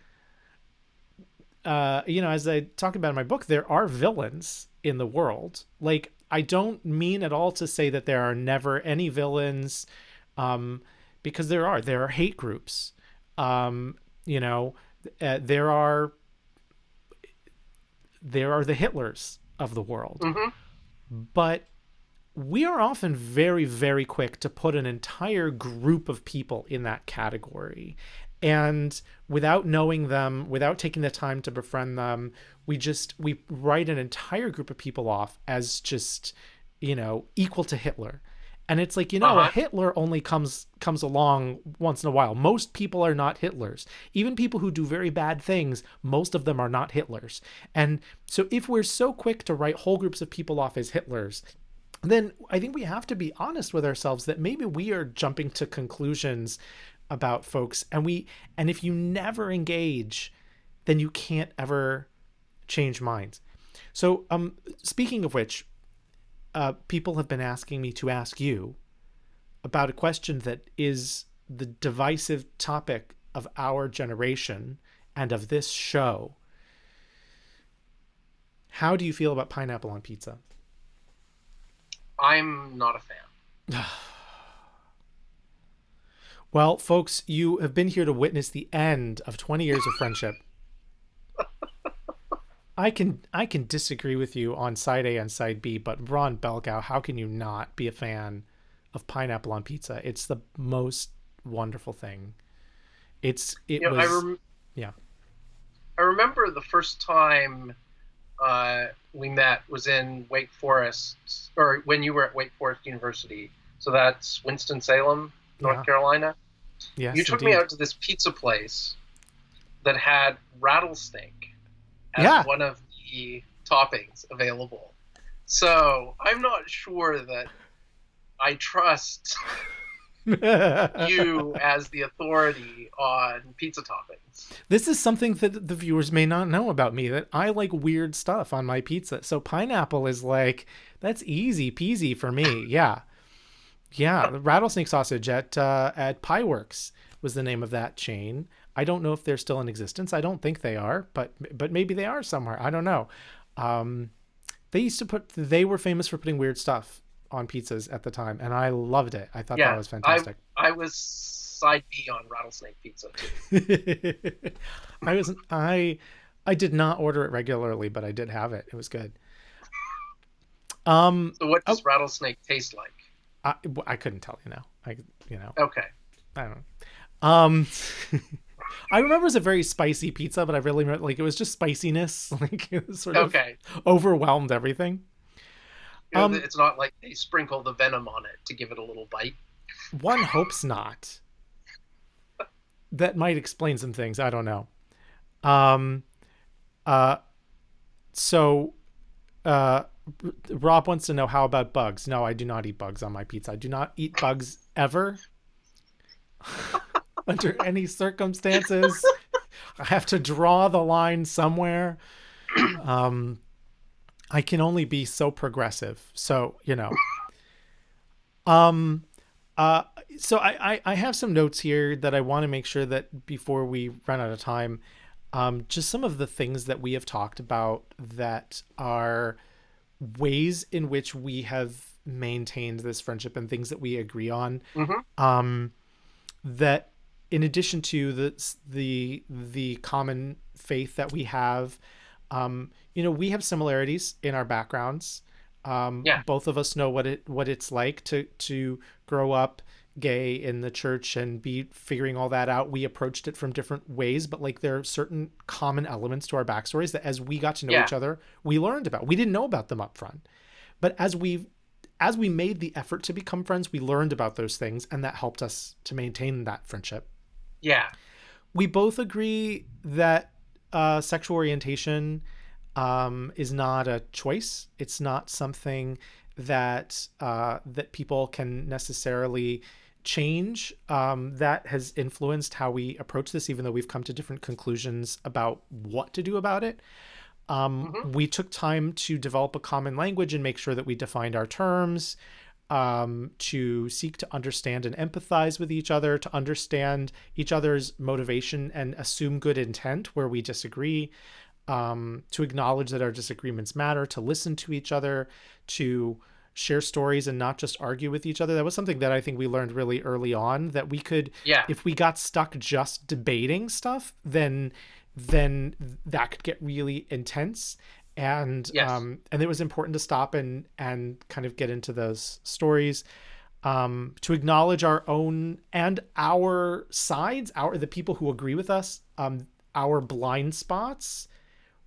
as I talk about in my book, there are villains in the world. Like, I don't mean at all to say that there are never any villains, because there are hate groups. Um, you know, there are the Hitlers of the world,
Mm-hmm.
but we are often very, very quick to put an entire group of people in that category. And without knowing them, without taking the time to befriend them, we write an entire group of people off as just, equal to Hitler. And it's like, a
Uh-huh.
Hitler only comes along once in a while. Most people are not Hitlers. Even people who do very bad things, most of them are not Hitlers. And so if we're so quick to write whole groups of people off as Hitlers, then I think we have to be honest with ourselves that maybe we are jumping to conclusions about folks, and if you never engage, then you can't ever change minds. So speaking of which, people have been asking me to ask you about a question that is the divisive topic of our generation and of this show. How do you feel about pineapple on pizza?
I'm not a fan.
Well, folks, you have been here to witness the end of 20 years of friendship. I can disagree with you on side A and side B, but Ron Belgau, how can you not be a fan of pineapple on pizza? It's the most wonderful thing. It
You know,
was yeah.
I remember the first time we met was in Wake Forest, or when you were at Wake Forest University. So that's Winston-Salem, North
Yeah.
Carolina.
Yes,
You took
indeed.
me out to this pizza place that had rattlesnake as
Yeah.
one of the toppings available. So I'm not sure that I trust you as the authority on pizza toppings.
This is something that the viewers may not know about me, that I like weird stuff on my pizza. So pineapple is like, that's easy peasy for me. Yeah. Yeah, the rattlesnake sausage at Pie Works was the name of that chain. I don't know if they're still in existence. I don't think they are, but maybe they are somewhere. I don't know. They were famous for putting weird stuff on pizzas at the time, and I loved it. I thought that
Yeah,
was
I
fantastic.
I was side B on rattlesnake pizza too.
I did not order it regularly, but I did have it. It was good.
So what
Oh,
does rattlesnake taste like?
I couldn't tell you now.
Okay.
I don't know. I remember it was a very spicy pizza, but I really remember, like, it was just spiciness, like it was sort of
Okay.
overwhelmed everything.
It's not like they sprinkle the venom on it to give it a little bite.
One hopes not. That might explain some things. I don't know. Um, uh, so, Rob wants to know, how about bugs? No, I do not eat bugs on my pizza. I do not eat bugs ever. Under any circumstances. I have to draw the line somewhere. I can only be so progressive. So, um, uh, so I have some notes here that I want to make sure that before we run out of time, just some of the things that we have talked about that are ways in which we have maintained this friendship and things that we agree on.
Mm-hmm.
That in addition to the common faith that we have, we have similarities in our backgrounds.
Yeah.
Both of us know what it's like to grow up gay in the church and be figuring all that out. We approached it from different ways, but like there are certain common elements to our backstories that as we got to know each other, we learned about. We didn't know about them up front, but as we made the effort to become friends, we learned about those things, and that helped us to maintain that friendship.
Yeah.
We both agree that sexual orientation is not a choice. It's not something that that people can necessarily change. That has influenced how we approach this, even though we've come to different conclusions about what to do about it. We took time to develop a common language and make sure that we defined our terms, to seek to understand and empathize with each other, to understand each other's motivation and assume good intent where we disagree, to acknowledge that our disagreements matter, to listen to each other, to share stories and not just argue with each other. That was something that I think we learned really early on, that we could, if we got stuck just debating stuff, then that could get really intense. And and it was important to stop and kind of get into those stories, to acknowledge our own and our sides, the people who agree with us, our blind spots,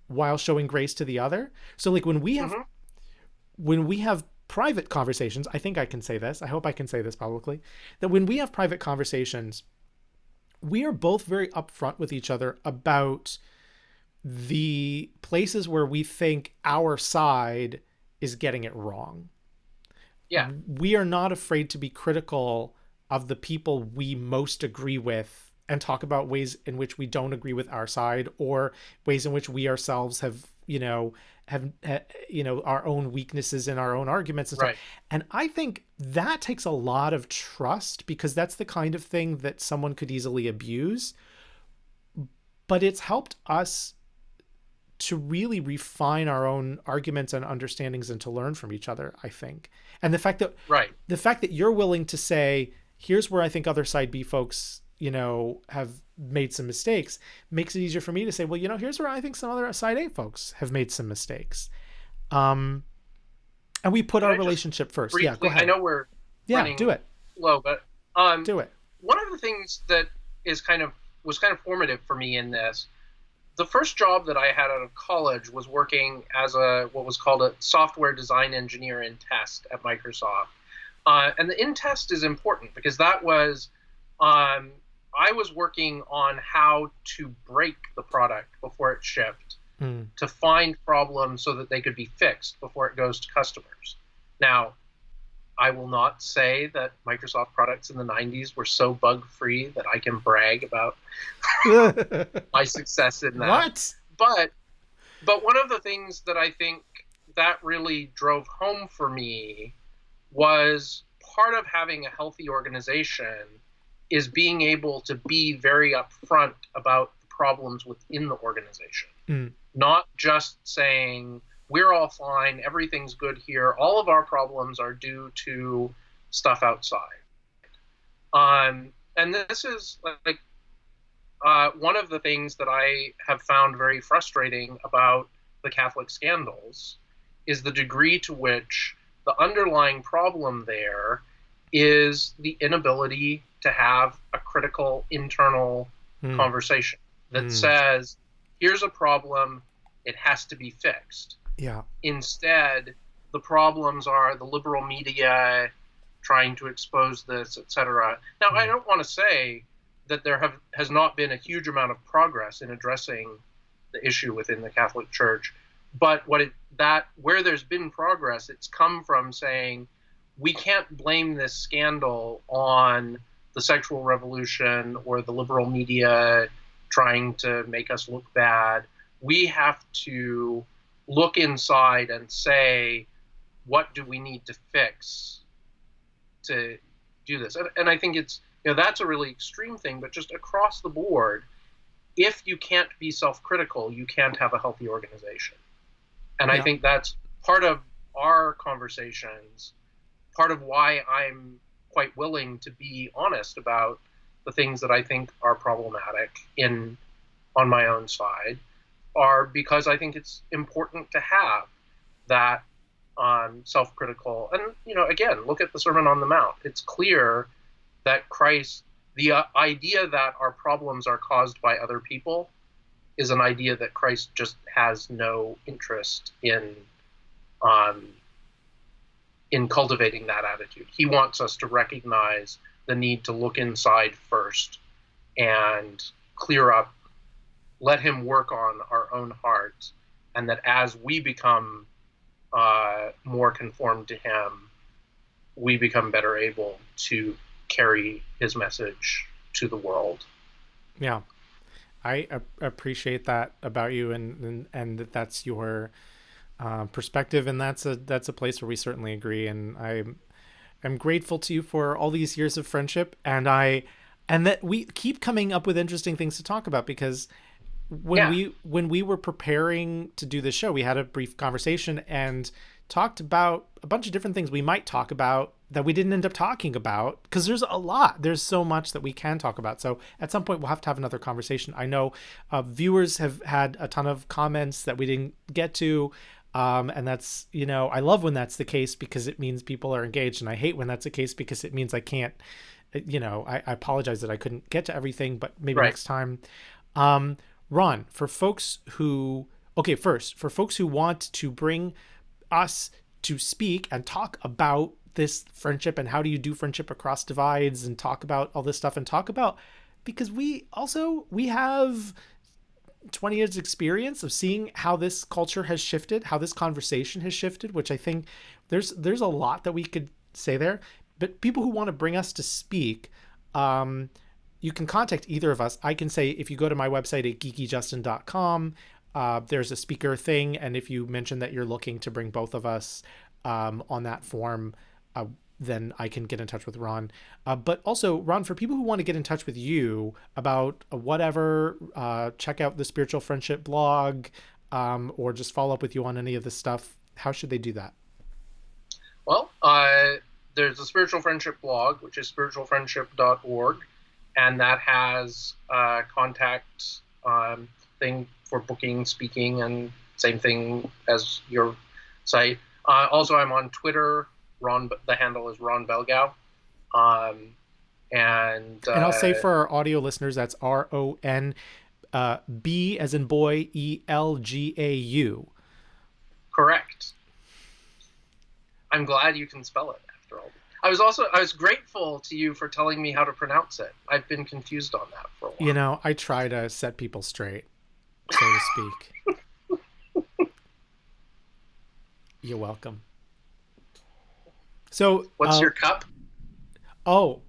while showing grace to the other. So like when we have private conversations, I think I can say this, I hope I can say this publicly, that when we have private conversations, we are both very upfront with each other about the places where we think our side is getting it wrong.
Yeah.
We are not afraid to be critical of the people we most agree with and talk about ways in which we don't agree with our side, or ways in which we ourselves have our own weaknesses in our own arguments and stuff. And I think that takes a lot of trust, because that's the kind of thing that someone could easily abuse. But it's helped us to really refine our own arguments and understandings and to learn from each other, I think. And the fact that you're willing to say, here's where I think other side B folks, have made some mistakes, makes it easier for me to say, well, here's where I think some other side A folks have made some mistakes. And we put our relationship first.
Briefly,
Go ahead.
I know we're running
do it.
low, but
do it.
One of the things that was kind of formative for me in this, the first job that I had out of college was working as what was called a software design engineer in test at Microsoft. And the in test is important because that was, I was working on how to break the product before it shipped, to find problems so that they could be fixed before it goes to customers. Now, I will not say that Microsoft products in the 90s were so bug-free that I can brag about my success in that.
What?
But one of the things that I think that really drove home for me was part of having a healthy organization is being able to be very upfront about the problems within the organization. Not just saying, we're all fine, everything's good here, all of our problems are due to stuff outside. And this is like one of the things that I have found very frustrating about the Catholic scandals is the degree to which the underlying problem there is the inability to have a critical internal conversation that says, here's a problem, it has to be fixed.
Yeah.
Instead, the problems are the liberal media trying to expose this, etc. Now, I don't want to say that there has not been a huge amount of progress in addressing the issue within the Catholic Church, but where there's been progress, it's come from saying, we can't blame this scandal on the sexual revolution or the liberal media trying to make us look bad. We have to look inside and say, what do we need to fix to do this? And I think it's, that's a really extreme thing, but just across the board, if you can't be self-critical, you can't have a healthy organization. And I think that's part of our conversations, part of why I'm quite willing to be honest about the things that I think are problematic on my own side, are because I think it's important to have that self-critical. And, again, look at the Sermon on the Mount. It's clear that Christ, the idea that our problems are caused by other people is an idea that Christ just has no interest in cultivating that attitude. He wants us to recognize the need to look inside first and clear up, let him work on our own hearts, and that as we become more conformed to him, we become better able to carry his message to the world.
Yeah, I appreciate that about you, and that's your perspective, and that's a place where we certainly agree. And I'm grateful to you for all these years of friendship, and that we keep coming up with interesting things to talk about, because when we were preparing to do this show, we had a brief conversation and talked about a bunch of different things we might talk about that we didn't end up talking about, because there's so much that we can talk about. So at some point we'll have to have another conversation. I know viewers have had a ton of comments that we didn't get to. And that's, I love when that's the case, because it means people are engaged, and I hate when that's the case because it means I can't, I apologize that I couldn't get to everything, but maybe next time. Ron, for folks who want to bring us to speak and talk about this friendship and how do you do friendship across divides, and talk about all this stuff, and talk about, because we have 20 years experience of seeing how this culture has shifted, how this conversation has shifted, which I think there's a lot that we could say there. But people who want to bring us to speak, you can contact either of us. I can say, if you go to my website at GeekyJustin.com, there's a speaker thing, and if you mention that you're looking to bring both of us on that form, then I can get in touch with Ron. But also, Ron, for people who want to get in touch with you about whatever, check out the Spiritual Friendship blog, or just follow up with you on any of this stuff, how should they do that?
Well, there's a Spiritual Friendship blog, which is spiritualfriendship.org, and that has a contact thing for booking, speaking, and same thing as your site. Also, I'm on Twitter. The handle is Ron Belgau. And
I'll say for our audio listeners, that's RON B as in boy, ELGAU.
Correct. I'm glad you can spell it after all. I was grateful to you for telling me how to pronounce it. I've been confused on that for a while.
I try to set people straight, so to speak. You're welcome. So
what's your cup?
Oh,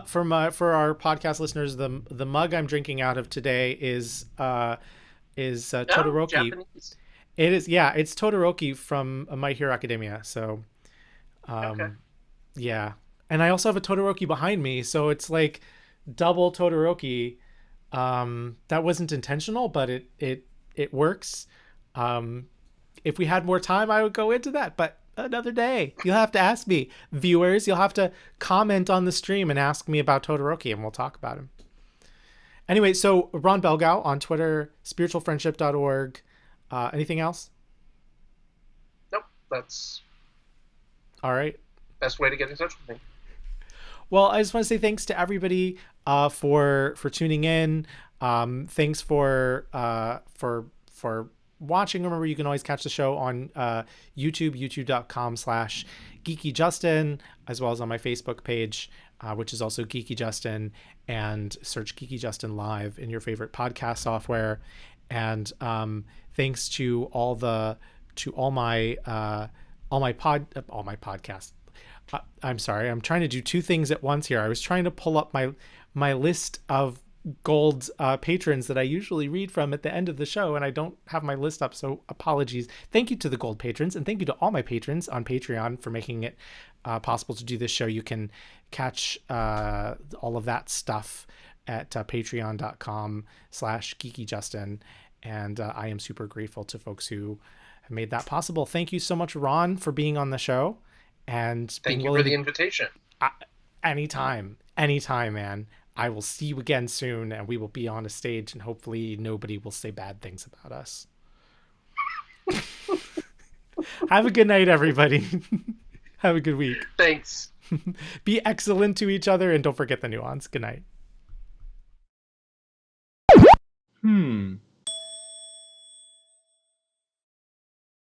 for our podcast listeners, the mug I'm drinking out of today is Todoroki.
Japanese.
It is, it's Todoroki from My Hero Academia. So,
Okay.
Yeah, and I also have a Todoroki behind me, so it's like double Todoroki. That wasn't intentional, but it works. If we had more time, I would go into that, but another day. You'll have to ask me. Viewers, you'll have to comment on the stream and ask me about Todoroki, and we'll talk about him. Anyway, so Ron Belgau on Twitter, spiritualfriendship.org. Anything else?
Nope. That's
all right.
Best way to get in touch with me.
Well, I just want to say thanks to everybody for tuning in. Thanks for watching. Remember, you can always catch the show on YouTube, youtube.com/GeekyJustin, as well as on my Facebook page, which is also GeekyJustin, and search GeekyJustin Live in your favorite podcast software. And thanks to all my podcasts. I'm sorry, I'm trying to do two things at once here. I was trying to pull up my list of gold patrons that I usually read from at the end of the show, and I don't have my list up, so apologies. Thank you to the gold patrons, and thank you to all my patrons on Patreon for making it possible to do this show. You can catch all of that stuff at patreon.com/GeekyJustin, and I am super grateful to folks who have made that possible. Thank you so much, Ron, for being on the show and being
Thank you for
willing
the
to
invitation.
anytime, man. I will see you again soon, and we will be on a stage, and hopefully nobody will say bad things about us. Have a good night, everybody. Have a good week.
Thanks.
Be excellent to each other, and don't forget the nuance. Good night.